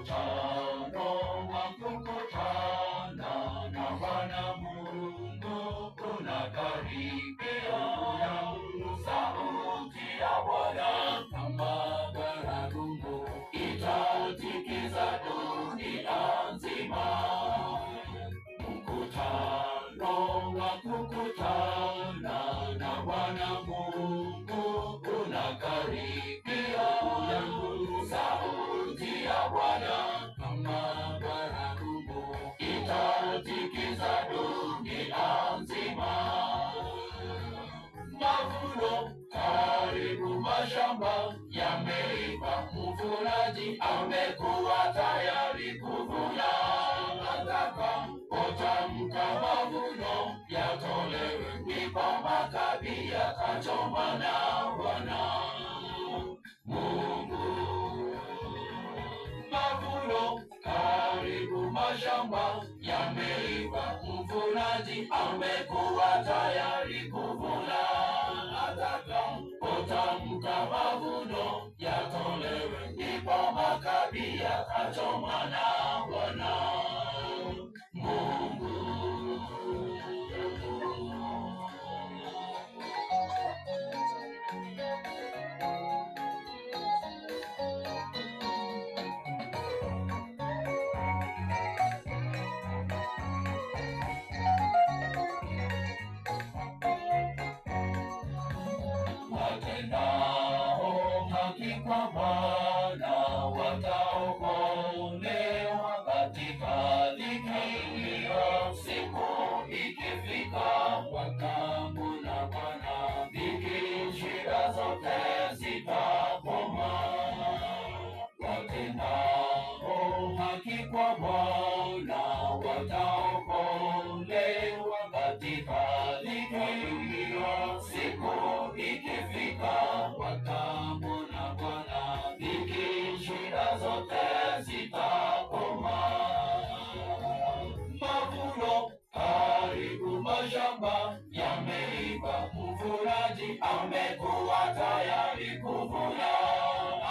Mkutano wa kukutana na Bwana Mungu unakaribia. Sauti ya Bwana kama baragumu itatikiza dunia nzima. Mkutano wa kukutana na Bwana Mungu unakaribia. Sauti ya Bwana kama baragumu itatikiza dunia nzima. Mavuno karibu, mashamba yameiva, mvunaji amekuwa tayari kuvuna. Atakapotamka mavuno yatolewe, ndipo makabi yakachomwa na Bwana Mungu. Mavuno karibu, mashamba yameiva, mvunaji amekuwa tayari kuvuna. Atakapotamka mavuno yatolewe, ndipo makabi yakachomwa na Bwana Mungu. Watendao haki kwa Bwana wataokolewa katika dhiki hiyo. Siku ikifika watamwona Bwana, dhiki shida zote zitakoma. Watendao haki kwa Bwana wataokolewa katika dhiki hiyo. Siku ikifika watamwona Bwana, dhiki shida zote zitakoma. Mavuno karibu, mashamba yameiva, mvunaji amekuwa tayari kuvuna.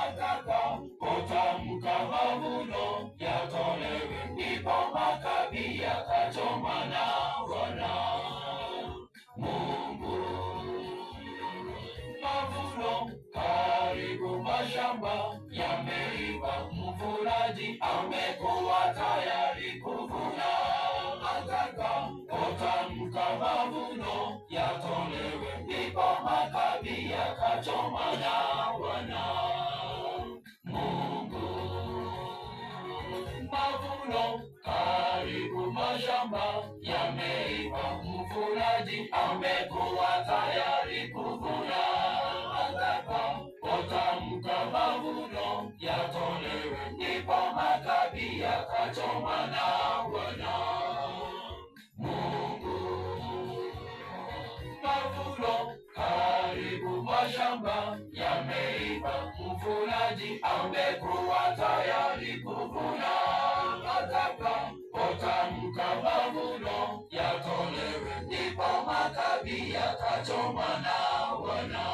Atakapotamka mavuno yatolewe, ndipo makabi yakachomwa na Bwana Mungu. Mavuno karibu, mashamba yameiva, mvunaji amekuwa tayari kuvuna. Atakapotamka mavuno yatolewe, ndipo makabi yakachomwa na Bwana Mungu. Mavuno karibu, mashamba yameiva, mvunaji amekuwa tayari kuvuna. Atakapotamka mavuno yatolewe, ndipo makabi yakachomwa na Bwana Mungu. Mavuno karibu, mashamba yameiva, mvunaji amekuwa tayari kuvuna. Atakapotamka mavuno yatolewe, ndipo makabi yakachomwa na Bwana